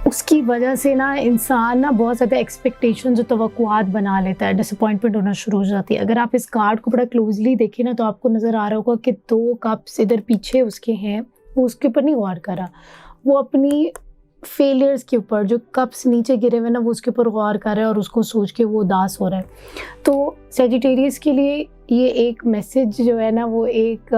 उसकी वजह से ना इंसान ना बहुत ज़्यादा एक्सपेक्टेशन जो तवक्कुआत बना लेता है, डिसअपॉइंटमेंट होना शुरू हो जाती है। अगर आप इस कार्ड को बड़ा क्लोजली देखें ना तो आपको नज़र आ रहा होगा कि 2 कप्स इधर पीछे उसके हैं, वो उसके ऊपर नहीं गौर करा, वो अपनी फेलियर्स के ऊपर, जो कप्स नीचे गिरे हुए ना वो उसके ऊपर गौर कर रहे हैं और उसको सोच के वो उदास हो रहा है। तो सेजिटेरियस के लिए ये एक मैसेज जो है ना वो एक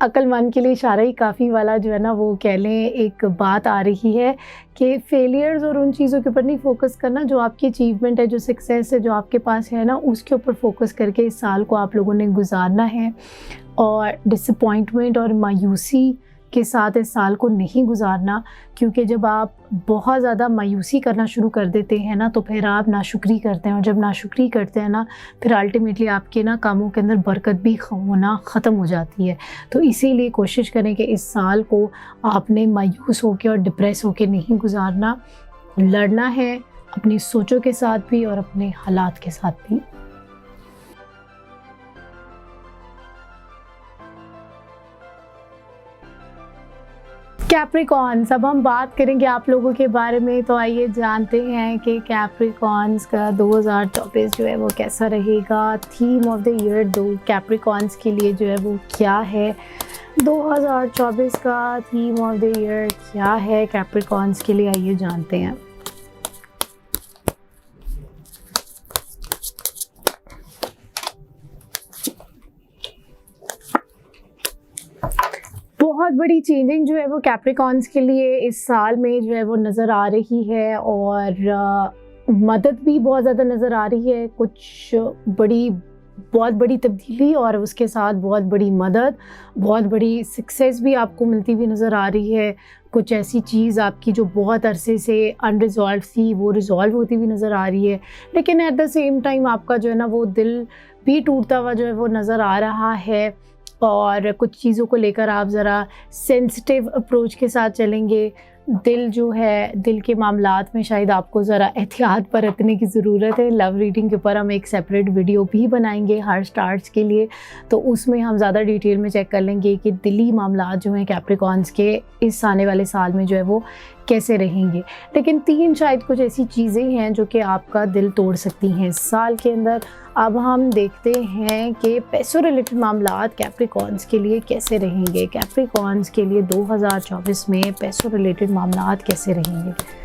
अक्लमंद के लिए इशारा ही काफ़ी वाला जो है ना वो कह लें एक बात आ रही है कि फेलियर्स और उन चीज़ों के ऊपर नहीं फोकस करना, जो आपकी अचीवमेंट है, जो सक्सेस है जो आपके पास है ना, उसके ऊपर फोकस करके इस साल को आप लोगों ने गुजारना है। और डिसअपॉइंटमेंट और मायूसी के साथ इस साल को नहीं गुजारना, क्योंकि जब आप बहुत ज़्यादा मायूसी करना शुरू कर देते हैं ना तो फिर आप नाशुक्री करते हैं, और जब नाशुक्री करते हैं ना फिर अल्टीमेटली आपके ना कामों के अंदर बरकत भी होना ख़त्म हो जाती है। तो इसीलिए कोशिश करें कि इस साल को आपने मायूस होकर और डिप्रेस होकर नहीं गुजारना, लड़ना है अपनी सोचों के साथ भी और अपने हालात के साथ भी। कैप्रिकॉर्न्स, अब हम बात करेंगे आप लोगों के बारे में। तो आइए जानते हैं कि कैप्रिकॉर्न्स का 2024 जो है वो कैसा रहेगा। थीम ऑफ द ईयर दो कैप्रिकॉर्न्स के लिए जो है वो क्या है, 2024 का थीम ऑफ द ईयर क्या है कैप्रिकॉर्न्स के लिए, आइए जानते हैं। बहुत बड़ी चेंजिंग जो है वो कैप्रिकॉर्न्स के लिए इस साल में जो है वो नज़र आ रही है, और मदद भी बहुत ज़्यादा नज़र आ रही है। कुछ बहुत बड़ी तब्दीली और उसके साथ बहुत बड़ी मदद, बहुत बड़ी सक्सेस भी आपको मिलती हुई नज़र आ रही है। कुछ ऐसी चीज़ आपकी जो बहुत अरसे से अनरिजॉल्व थी वो रिजॉल्व होती हुई नज़र आ रही है, लेकिन एट द सेम टाइम आपका जो है ना वो दिल भी टूटता हुआ जो है वो नज़र आ रहा है। और कुछ चीज़ों को लेकर आप ज़रा सेंसिटिव अप्रोच के साथ चलेंगे। दिल जो है, दिल के मामलात में शायद आपको ज़रा एहतियात बरतने की ज़रूरत है। लव रीडिंग के ऊपर हम एक सेपरेट वीडियो भी बनाएंगे हर स्टार्स के लिए, तो उसमें हम ज़्यादा डिटेल में चेक कर लेंगे कि दिली मामलात जो हैं कैप्रिकॉर्न्स के इस आने वाले साल में जो है वो कैसे रहेंगे। लेकिन 3 शायद कुछ ऐसी चीज़ें हैं जो कि आपका दिल तोड़ सकती हैं इस साल के अंदर। अब हम देखते हैं कि पैसों रिलेटेड मामलात कैप्रिकॉर्न्स के लिए कैसे रहेंगे। कैप्रिकॉर्न्स के लिए 2024 में पैसों रिलेटेड मामलात कैसे रहेंगे।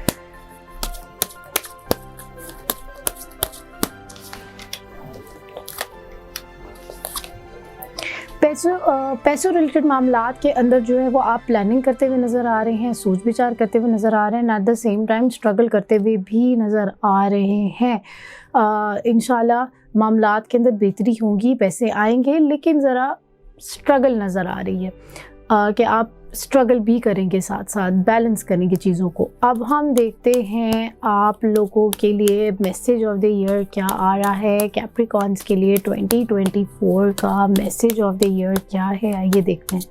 पैसों रिलेटेड मामलात के अंदर जो है वो आप प्लानिंग करते हुए नज़र आ रहे हैं, सोच विचार करते हुए नज़र आ रहे हैं, at the same time struggle करते हुए भी नज़र आ रहे हैं। इंशाल्लाह मामलात के अंदर बेहतरी होगी, पैसे आएंगे, लेकिन ज़रा स्ट्रगल नज़र आ रही है कि आप स्ट्रगल भी करेंगे, साथ साथ बैलेंस करेंगे चीज़ों को। अब हम देखते हैं आप लोगों के लिए मैसेज ऑफ द ईयर क्या आ रहा है। कैप्रिकॉर्न्स के लिए 2024 का मैसेज ऑफ द ईयर क्या है, आइए देखते हैं।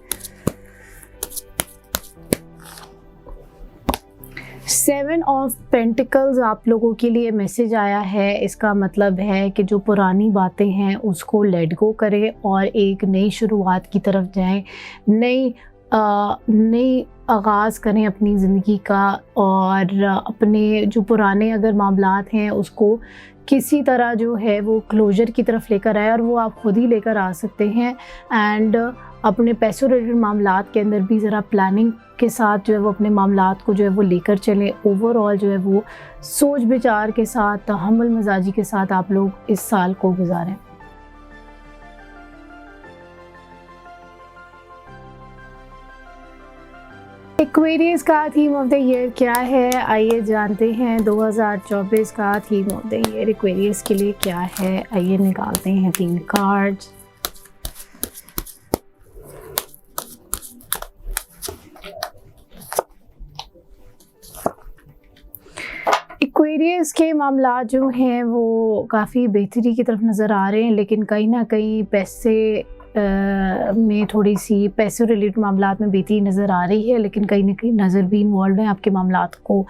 7 ऑफ पेंटिकल्स आप लोगों के लिए मैसेज आया है। इसका मतलब है कि जो पुरानी बातें हैं उसको लेट गो करें और एक नई शुरुआत की तरफ जाएं, नई आगाज़ करें अपनी ज़िंदगी का, और अपने जो पुराने अगर मामलात हैं उसको किसी तरह जो है वो क्लोजर की तरफ लेकर आए, और वो आप खुद ही लेकर आ सकते हैं। एंड अपने पैसों रिलेटेड मामलात के अंदर भी ज़रा प्लानिंग के साथ जो है वो अपने मामलात को जो है वो लेकर चलें। ओवरऑल जो है वो सोच विचार के साथ, तहम्मुल मिजाजी के साथ आप लोग इस साल को गुजारें। एक्वेरियस का थीम ऑफ द ईयर क्या है, आइए जानते हैं। 2024 का theme of the year Aquarius के लिए क्या है, आइए निकालते हैं 3 कार्ड्स। एक्वेरियस के मामलात जो हैं वो काफ़ी बेहतरी की तरफ नज़र आ रहे हैं, लेकिन कहीं ना कहीं पैसे में थोड़ी सी पैसे रिलेटेड मामलात में बेहतरी नज़र आ रही है, लेकिन कहीं ना कहीं नज़र भी इन्वॉल्व है, आपके मामलात को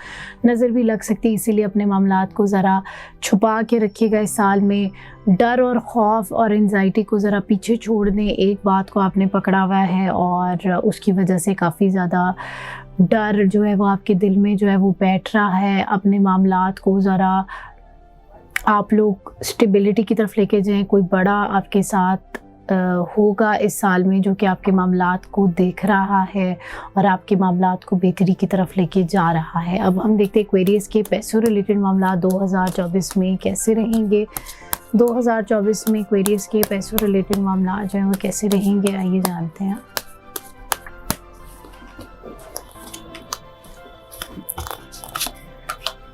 नज़र भी लग सकती है। इसीलिए अपने मामलात को ज़रा छुपा के रखिएगा इस साल में। डर और खौफ और एंजाइटी को ज़रा पीछे छोड़ दें। एक बात को आपने पकड़ा हुआ है और उसकी वजह से काफ़ी ज़्यादा डर जो है वो आपके दिल में जो है वो बैठ रहा है। अपने मामलात को ज़रा आप लोग स्टेबिलिटी की तरफ लेके जाएं। कोई बड़ा आपके साथ होगा इस साल में, जो कि आपके मामलात को देख रहा है और आपके मामलात को बेहतरी की तरफ लेके जा रहा है। अब हम देखते हैं एक्वेरियस के पैसों रिलेटेड मामला 2024 में कैसे रहेंगे। 2024 में एक्वेरियस के पैसों रिलेटेड मामला जो हैं वो कैसे रहेंगे, आइए जानते हैं।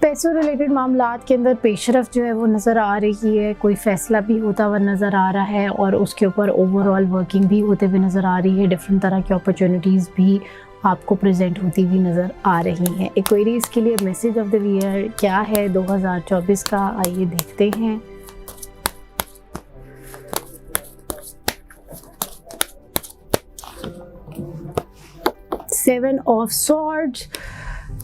पैसों रिलेटेड मामलात के अंदर पेशरफ जो है वो नज़र आ रही है, कोई फ़ैसला भी होता हुआ नज़र आ रहा है और उसके ऊपर ओवरऑल वर्किंग भी होते हुए नज़र आ रही है। डिफरेंट तरह की अपॉर्चुनिटीज़ भी आपको प्रेजेंट होती हुई नज़र आ रही हैं। एक्वेरियस के लिए मैसेज ऑफ द ईयर क्या है 2024 का, आइए देखते हैं। सेवन ऑफ सॉर्ड्स,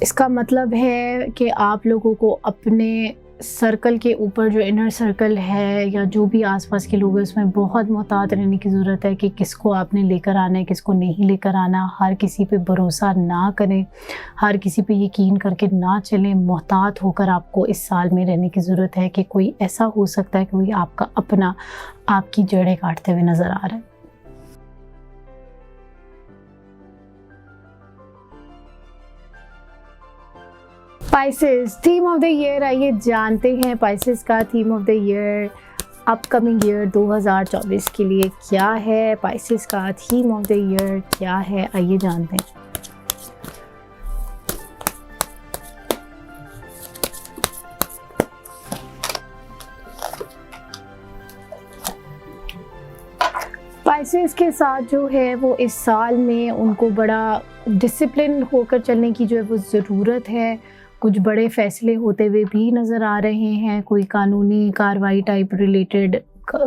इसका मतलब है कि आप लोगों को अपने सर्कल के ऊपर जो इनर सर्कल है या जो भी आसपास के लोग हैं उसमें बहुत मोहतात रहने की ज़रूरत है कि किसको आपने लेकर आना है, किसको नहीं लेकर आना। हर किसी पे भरोसा ना करें, हर किसी पे यकीन करके ना चलें। मोहतात होकर आपको इस साल में रहने की ज़रूरत है कि कोई ऐसा हो सकता है कि कोई आपका अपना आपकी जड़ें काटते हुए नज़र आ रहा है। Pisces theme of the year, आइए जानते हैं पाइसेस का theme of the year upcoming year 2024 के लिए क्या है। पाइसेस का थीम ऑफ द ईयर क्या है, आइए जानते हैं। पाइसेस के साथ जो है वो इस साल में उनको बड़ा डिसिप्लिन होकर चलने की जो है वो ज़रूरत है। कुछ बड़े फैसले होते हुए भी नज़र आ रहे हैं, कोई कानूनी कार्रवाई टाइप रिलेटेड,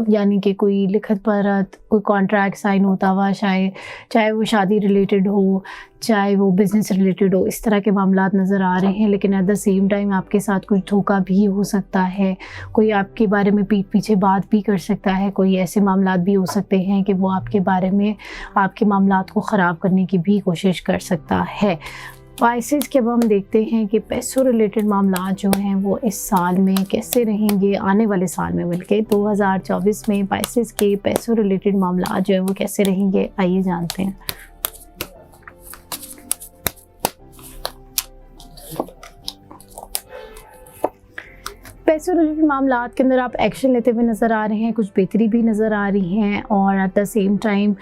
यानी कि कोई लिखित परत, कोई कॉन्ट्रैक्ट साइन होता हुआ, चाहे वो शादी रिलेटेड हो, चाहे वो बिज़नेस रिलेटेड हो, इस तरह के मामलात नज़र आ रहे हैं। लेकिन एट द सेम टाइम आपके साथ कुछ धोखा भी हो सकता है, कोई आपके बारे में पीठ पीछे बात भी कर सकता है, कोई ऐसे मामलात भी हो सकते हैं कि वो आपके बारे में आपके मामलात को ख़राब करने की भी कोशिश कर सकता है। पाइसेस के अब हम देखते हैं कि पैसों रिलेटेड मामला जो हैं वो इस साल में कैसे रहेंगे, आने वाले साल में बल्कि 2024 में पाइसेस के पैसों रिलेटेड मामला जो है वो कैसे रहेंगे, आइए जानते हैं। पैसों रिलेटेड मामलात के अंदर आप एक्शन लेते हुए नज़र आ रहे हैं, कुछ बेहतरी भी नज़र आ रही हैं और एट द सेम टाइम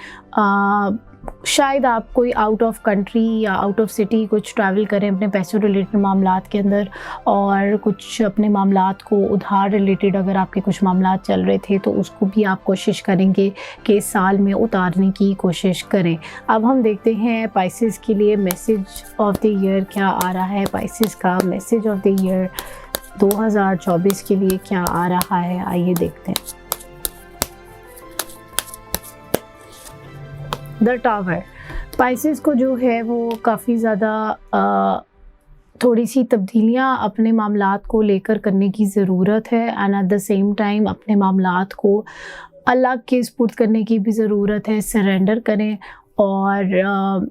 शायद आप कोई आउट ऑफ कंट्री या आउट ऑफ सिटी कुछ ट्रैवल करें अपने पैसों रिलेटेड मामलात के अंदर, और कुछ अपने मामलात को उधार रिलेटेड अगर आपके कुछ मामलात चल रहे थे तो उसको भी आप कोशिश करेंगे कि इस साल में उतारने की कोशिश करें। अब हम देखते हैं पाइसेस के लिए मैसेज ऑफ द ईयर क्या आ रहा है। पाइसेस का मैसेज ऑफ द ईयर 2024 के लिए क्या आ रहा है, आइए देखते हैं। द टावर, पाइसेस को जो है वो काफ़ी ज़्यादा थोड़ी सी तब्दीलियाँ अपने मामलात को लेकर करने की ज़रूरत है and at the same time अपने मामलात को अल्लाह के सुपुर्द करने की भी ज़रूरत है। सरेंडर करें और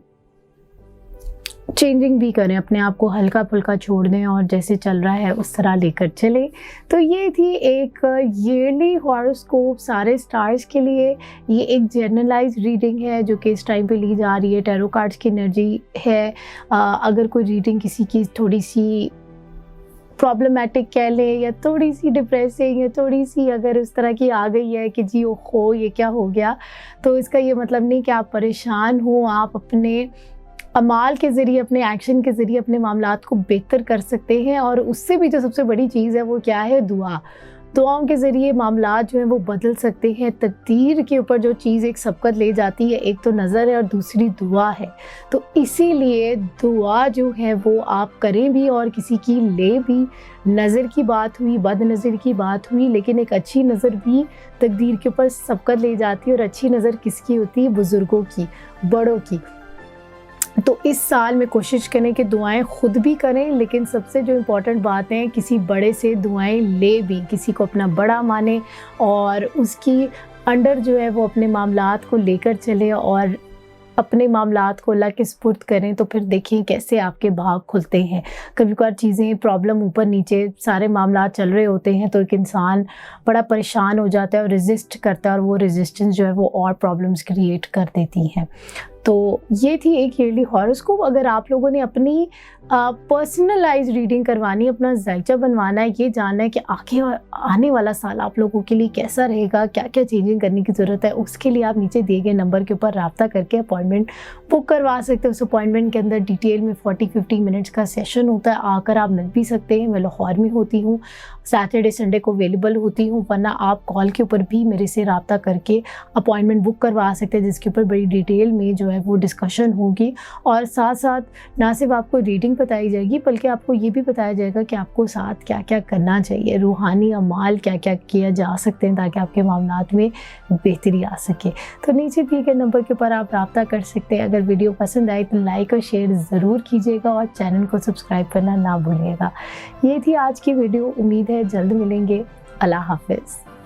चेंजिंग भी करें, अपने आप को हल्का फुल्का छोड़ दें और जैसे चल रहा है उस तरह लेकर चले। तो ये थी एक ईयरली हॉरोस्कोप सारे स्टार्स के लिए। ये एक जनरलाइज रीडिंग है जो कि इस टाइम पे ली जा रही है, टैरो कार्ड्स की एनर्जी है। अगर कोई रीडिंग किसी की थोड़ी सी प्रॉब्लमैटिक कह लें या थोड़ी सी डिप्रेसिंग या थोड़ी सी अगर उस तरह की आ गई है कि जी ओहो ये क्या हो गया, तो इसका ये मतलब नहीं कि आप परेशान हो। आप अपने अमाल के ज़रिए, अपने एक्शन के ज़रिए अपने मामलात को बेहतर कर सकते हैं और उससे भी जो सबसे बड़ी चीज़ है वो क्या है, दुआ। दुआओं के ज़रिए मामलात जो हैं वो बदल सकते हैं। तकदीर के ऊपर जो चीज़ एक सबकत ले जाती है, एक तो नज़र है और दूसरी दुआ है। तो इसीलिए दुआ जो है वो आप करें भी और किसी की ले भी। नज़र की बात हुई, बद नज़र की बात हुई, लेकिन एक अच्छी नज़र भी तकदीर के ऊपर सबकत ले जाती है। और अच्छी नज़र किसकी होती है, बुज़ुर्गों की, बड़ों की। तो इस साल में कोशिश करें कि दुआएं खुद भी करें, लेकिन सबसे जो इम्पोर्टेंट बात है किसी बड़े से दुआएं ले भी, किसी को अपना बड़ा माने और उसकी अंडर जो है वो अपने मामलात को लेकर चले और अपने मामलात को अल्लाह के सुपुर्द करें तो फिर देखिए कैसे आपके भाग खुलते हैं। कभी कभार चीज़ें प्रॉब्लम ऊपर नीचे सारे मामलात चल रहे होते हैं तो एक इंसान बड़ा परेशान हो जाता है और रेजिस्ट करता है, और वो रेजिस्टेंस जो है वो और प्रॉब्लम्स क्रिएट कर देती हैं। तो ये थी एक ईयरली हॉरोस्कोप। अगर आप लोगों ने अपनी पर्सनलाइज रीडिंग करवानी, अपना जायचा बनवाना है, ये जानना है कि आगे आने वाला साल आप लोगों के लिए कैसा रहेगा, क्या क्या चेंजिंग करने की ज़रूरत है, उसके लिए आप नीचे दिए गए नंबर के ऊपर रब्ता करके अपॉइंटमेंट बुक करवा सकते हो। उस अपॉइंटमेंट के अंदर डिटेल में 40-50 मिनट्स का सेशन होता है, आकर आप मिल भी सकते हैं। मैं लाहौर में होती हूँ, सैटरडे संडे को अवेलेबल होती हूँ, वरना आप कॉल के ऊपर भी मेरे से रब्ता करके अपॉइंटमेंट बुक करवा सकते हैं, जिसके ऊपर बड़ी डिटेल में जो है वो डिस्कशन होगी। और साथ साथ ना सिर्फ आपको रीडिंग बताई जाएगी बल्कि आपको ये भी बताया जाएगा कि आपको साथ क्या क्या करना चाहिए, रूहानी अमाल क्या क्या किया जा सकते हैं ताकि आपके मामलात में बेहतरी आ सके। तो नीचे दिए गए नंबर के ऊपर आप रब्ता कर सकते हैं। अगर वीडियो पसंद आए तो लाइक और शेयर ज़रूर कीजिएगा और चैनल को सब्सक्राइब करना ना भूलिएगा। ये थी आज की वीडियो, उम्मीद है जल्द मिलेंगे। अल्लाह हाफिज़।